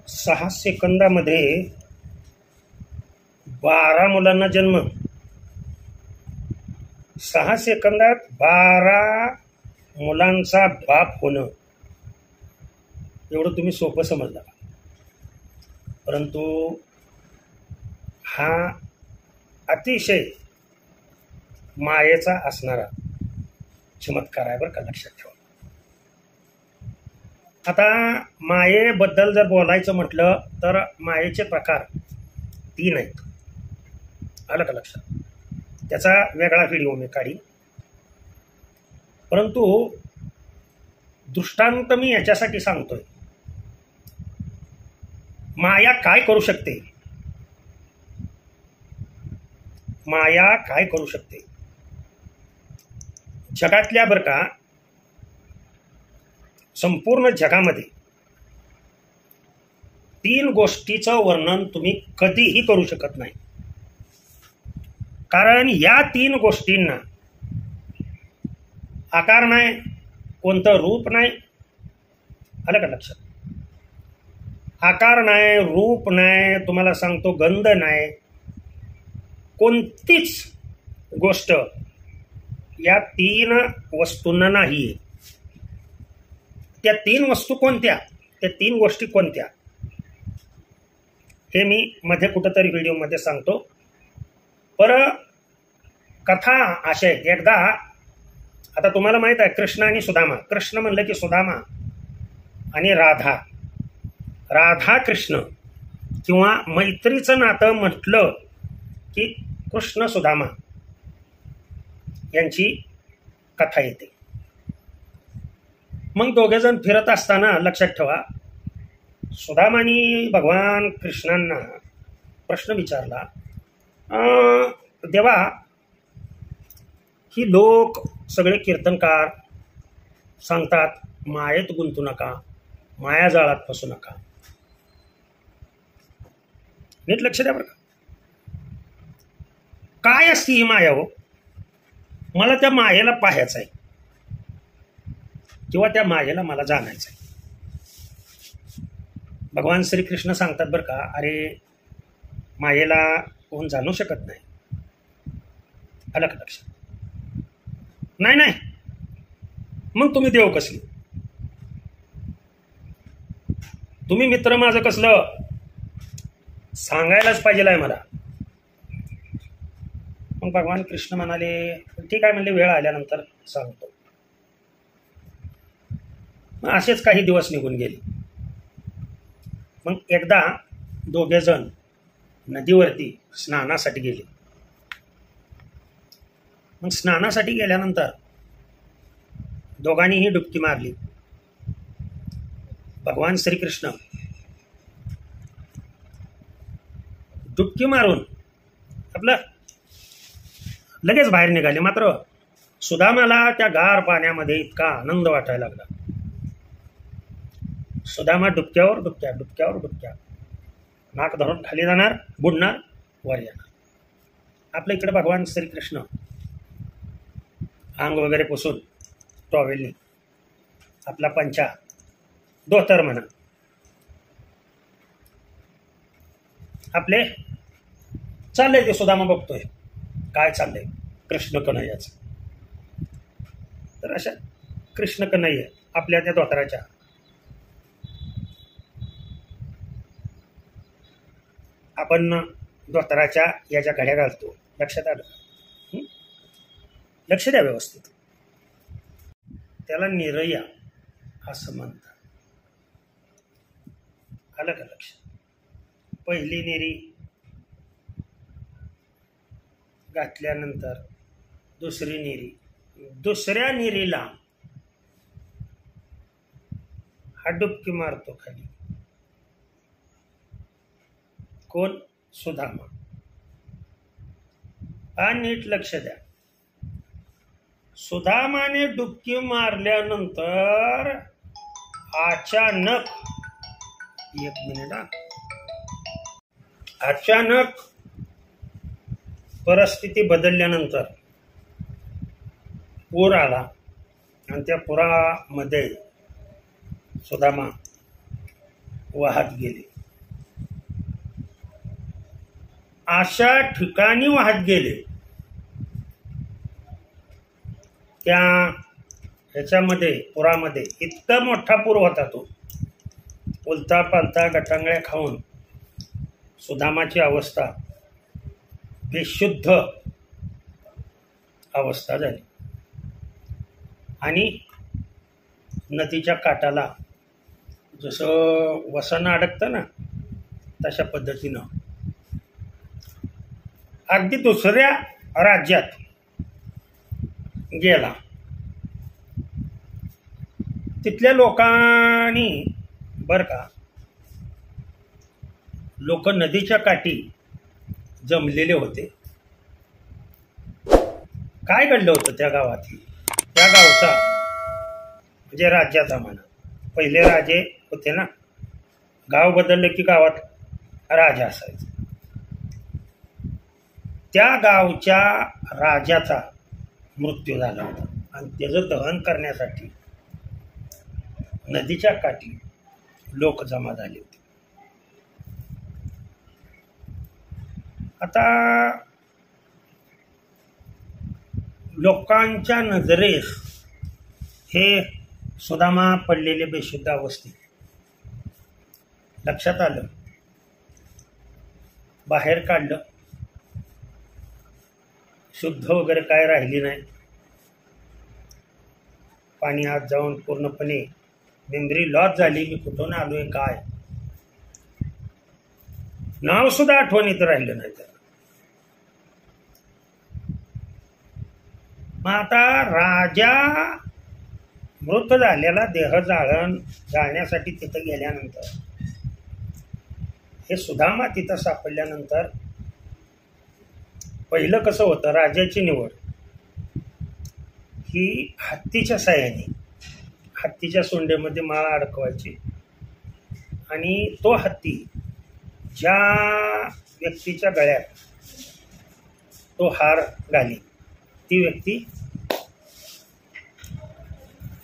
6 सेकंदामध्ये 12 मुलांना जन्म. 6 सेकंदात 12 मुलांचा बाप होणं एवढं तुम्ही सोपं समजला, परंतु हा अतिशय मायेचा असणारा चमत्कार आहे बरं का, लक्षात ठेवा. आता मायेबद्दल जर बोलायचं म्हटलं तर मायेचे प्रकार 3 आहेत. आलं का लक्षात? त्याचा वेगळा व्हिडिओ मी काढीन, परंतु दृष्टांत मी याच्यासाठी सांगतोय. माया काय करू शकते, माया काय करू शकते जगातल्या बरं का, संपूर्ण जगामध्ये 3 गोष्टीचं वर्णन तुम्ही कधीही करू शकत नाही. कारण या 3 गोष्टींना आकार नाही, कोणतं रूप नाही. आलं का लक्षात? आकार नाही, रूप नाही, तुम्हाला सांगतो गंध नाही, कोणतीच गोष्ट या 3 वस्तूंना नाही. त्या 3 वस्तू कोणत्या, त्या 3 गोष्टी कोणत्या हे मी मध्ये कुठंतरी व्हिडिओमध्ये सांगतो. पर कथा अशा आहेत. एकदा आता तुम्हाला माहित आहे कृष्ण आणि सुदामा. कृष्ण म्हणलं की सुदामा आणि राधा, राधा कृष्ण किंवा मैत्रीचं नातं म्हटलं की कृष्ण सुदामा यांची कथा येते. मग दोघेजण फिरत असताना लक्षात ठेवा, सुदामानी भगवान कृष्णांना प्रश्न विचारला, देवा, ही लोक सगळे कीर्तनकार सांगतात मायेत गुंतू नका, मायाजाळात फसू नका. नीट लक्ष द्या बरं का. काय असती ही माया हो? मला त्या मायेला पाहायचं आहे किंवा त्या मायेला मला जाणायचं आहे. भगवान श्रीकृष्ण सांगतात बरं का, अरे मायेला कोण जाणू शकत नाही. आलं का लक्षात? नाही नाही, मग तुम्ही देव कसले, तुम्ही मित्र माझं कसलं, सांगायलाच पाहिजे आहे मला. मग भगवान कृष्ण म्हणाले, ठीक आहे म्हणले, वेळ आल्यानंतर सांगतो. मग असेच काही दिवस निघून गेले. मग एकदा दोघेजण नदीवरती स्नानासाठी गेले. मग स्नानासाठी गेल्यानंतर दोघांनीही डुबकी मारली. भगवान श्रीकृष्ण डुबकी मारून आपलं लगेच बाहेर निघाले. मात्र सुदामाला त्या गार पाण्यामध्ये इतका आनंद वाटायला लागला. सुदामा डुबक्यावर डुबक्या, डुबक्यावर डुबक्या, नाक धरून खाली जाणार, बुडणार, वर येणार. आपल्या इकडे भगवान श्रीकृष्ण अंग वगैरे पुसून टॉवेलनी आपला पंचा, धोतर म्हणा, आपले चाललंय. ते सुदामा बघतोय काय चाललंय कृष्ण कन्हैयाचं. तर अशा कृष्ण कन्हैया आपल्या त्या धोतराच्या आपण धोतराच्या याच्या घड्या घालतो. लक्षात आलं? लक्ष द्या व्यवस्थित. त्याला निरया असं म्हणतात. आलं का लक्ष? पहिली निरी घातल्यानंतर दुसरी निरी, दुसऱ्या निरीला हा डुबकी मारतो खाली. कोण? सुदामा. हा नीट लक्ष द्या. सुदामाने डुबकी मारल्यानंतर अचानक, एक मिनिट, अचानक परिस्थिती बदलल्यानंतर पूर आला आणि त्या पुरामध्ये सुदामा वाहत गेले. अशा ठिकाणी वाहत गेले. त्या ह्याच्यामध्ये पुरामध्ये इतका मोठा पूर होता तो. उलता पालता गटांगळ्या खाऊन सुदामाची अवस्था बेशुद्ध अवस्था झाली. आणि नदीच्या काठाला जसं वसन अडकतं ना तशा पद्धतीनं अगदी दुसऱ्या राज्यात गेला. तिथल्या लोकांनी बर का, लोक नदीच्या काठी जमलेले होते. काय घडलं होतं त्या गावात? त्या गावचा म्हणजे राज्याचा म्हणा, पहिले राजे होते ना, गाव बदललं की गावात राजा असायचा. त्या गावच्या राजाचा मृत्यू झाला होता आणि त्याचं दहन करण्यासाठी नदीच्या काठी लोक जमा झाले होते. आता लोकांच्या नजरेस हे सुदामा पडलेले बेशुद्ध अवस्थेत लक्षात आलं. बाहेर काढलं, शुद्ध वगैरे काय राहिली नाही. पाणी आत जाऊन पूर्णपणे मेमरी लॉस झाली. मी कुठून आलोय, काय नाव सुद्धा आठवणीत राहिलं नाही त्याला. मग आता राजा मृत झालेला देह जाळण्यासाठी तिथं गेल्यानंतर हे सुदामा तिथं सापडल्यानंतर पहिलं कसं होतं, राजाची निवड ही हत्तीच्या साह्याने, हत्तीच्या सोंडेमध्ये माळ अडकवायची आणि तो हत्ती ज्या व्यक्तीच्या गळ्यात तो हार घाली ती व्यक्ती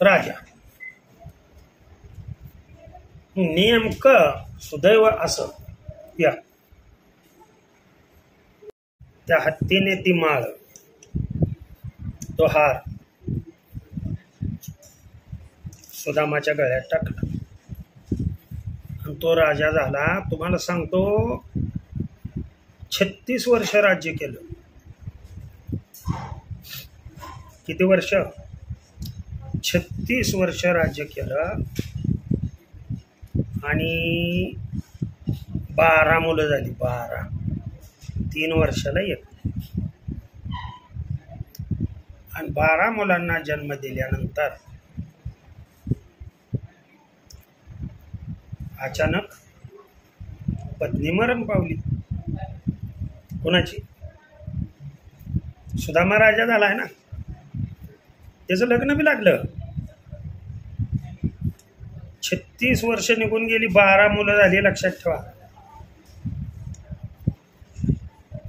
राजा. नेमकं सुदैव असं या त्या हत्तीने ती माळ, तो हार सुदामाच्या गळ्यात टाकला आणि तो राजा झाला. तुम्हाला सांगतो 36 वर्ष राज्य केलं. किती वर्ष? 36 वर्ष राज्य केलं आणि 12 मुलं झाली. 12, 3 वर्षाला एक. आणि 12 मुलांना जन्म दिल्यानंतर अचानक पत्नी मरण पावली. कोणाची? सुदामा राजा झाला आहे ना, त्याचं लग्न बी लागलं. 36 वर्ष निघून गेली, 12 मुलं झाली, लक्षात ठेवा.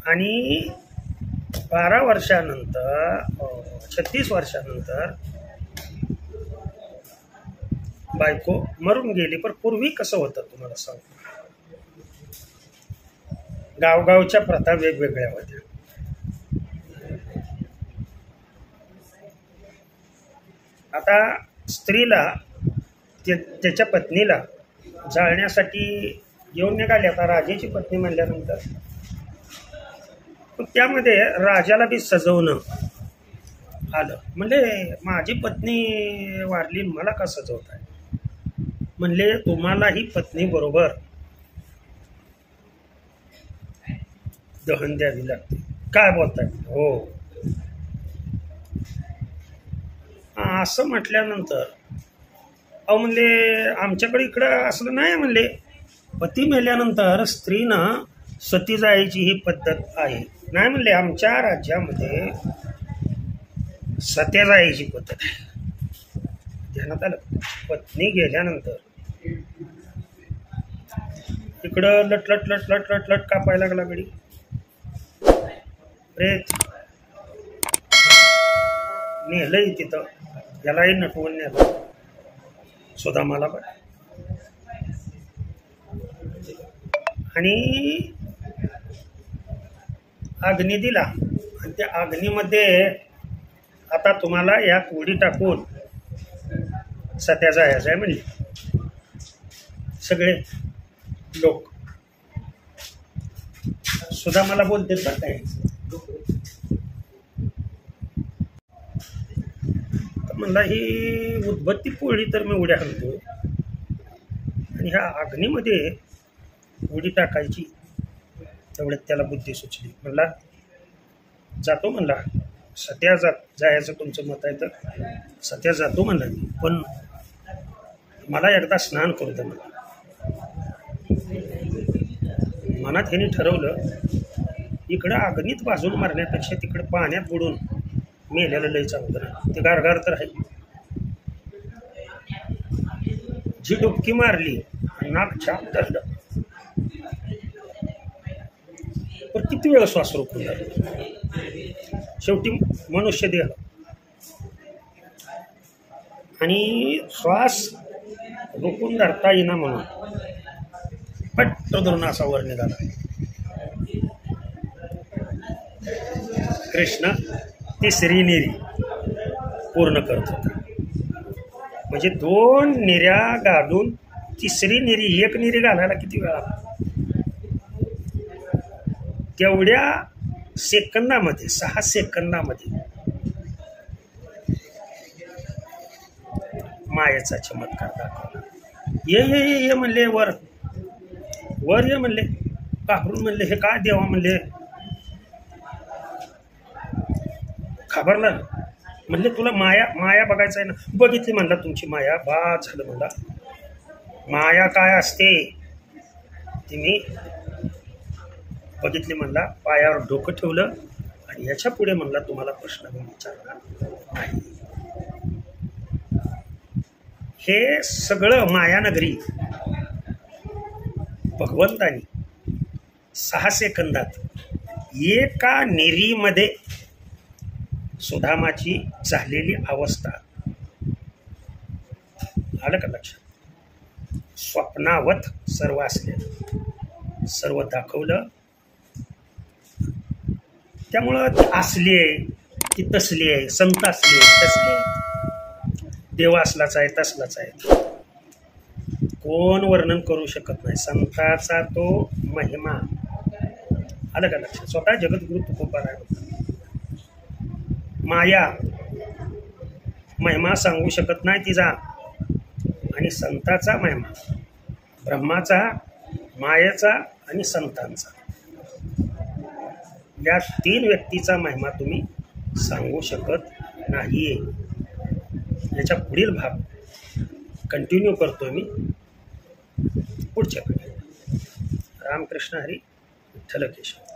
आणि 12 वर्षानंतर 36 वर्षानंतर बायको मरून गेली. पण पूर्वी कसं होतं तुम्हाला सांगतो, गावगावच्या प्रथा वेगवेगळ्या होत्या. आता स्त्रीला त्याच्या पत्नीला जाळण्यासाठी घेऊन निघाले. आता राजाची पत्नी म्हणल्यानंतर त्यामध्ये राजाला बी सजवणं आलं. म्हणजे माझी पत्नी वारली, मला का सजवत आहे? म्हणले तुम्हालाही पत्नी बरोबर दहन द्यावी लागते. काय बोलताय? हो. असं म्हटल्यानंतर अहो म्हणले आमच्याकडे इकडं असलं नाही. म्हणले पती मेल्यानंतर स्त्रीनं सती जायची ही पद्धत आहे. नाही म्हणले आमच्या राज्यामध्ये सत्या जायची पद्धत आहे. ध्यानात आलं? पत्नी गेल्यानंतर इकडं लट लट लट लट लट कापायला लागला गडी. प्रेत नेलंय तिथं, यालाही नटवून नेलं सुदामाला पण. आणि अग्नी दिला आणि त्या अग्नीमध्ये आता तुम्हाला यात उडी टाकून सत्या जायचं आहे म्हणले सगळे लोक. सुद्धा मला बोलते बरं काय, म्हणला ही उदबत्ती पोळी तर मी उड्या आणतो आणि ह्या अग्नीमध्ये उडी टाकायची. तेवढ्यात त्याला बुद्धी सुचली. म्हणला जातो म्हणला, सत्या जायचं तुमचं मत आहे तर सत्या जातो म्हणला मी, पण मला एकदा स्नान करू दे मला. मनात ह्याने ठरवलं इकडं अग्नीत भाजून मारण्यापेक्षा तिकडे पाण्यात बुडून मेल्याला लय चांगलं नाही, ते गारगार तर आहे. जी डुबकी मारली नाक छाप धरलं, पण किती वेळ श्वास रोखून झाला. शेवटी मनुष्य देह आणि श्वास रोखून धरता येईना म्हणून पट्ट धरून असा वर निघाला. कृष्ण तिसरी निरी पूर्ण करत होता. म्हणजे 2 निऱ्या घालून तिसरी निरी, 1 निरी घालायला किती वेळा. तेवढ्या सेकंदामध्ये 6 सेकंदामध्ये मायेचा चमत्कार दाखवला. ये म्हणले, वर ये म्हणले, घाबरून म्हणले हे काय देवा म्हणले. घाबरला म्हणले तुला माया बघायचं आहे ना. बघितली म्हणला तुमची माया, बाद झालं म्हणला. माया काय असते ती मी बघितली म्हणला. पायावर डोकं ठेवलं आणि याच्या पुढे म्हणला तुम्हाला प्रश्न विचारणार नाही. हे सगळं मायानगरी भगवंतानी 6 सेकंदात एका निरीमध्ये सुदामाची झालेली अवस्था. आलं का लक्षात. स्वप्नावत सर्व असलेलं सर्व दाखवलं. त्यामुळं ती असली आहे, ती तसली आहे, संत असली आहे, तसली आहे, देव असलाच आहे, तसलाच आहे, कोण वर्णन करू शकत नाही संताचा तो महिमा. आलं का लक्षात. स्वतः जगद्गुरु तुकोबाराय होता. माया महिमा सांगू शकत नाही तिचा, आणि संताचा महिमा, ब्रह्माचा, मायेचा आणि संतांचा, या 3 व्यक्तीचा महिमा तुम्ही सांगू शकत नाही. याच्या पुढील भाग कंटिन्यू करतो मी पुढच्याकडे. रामकृष्ण हरी, विठ्ठल केशव.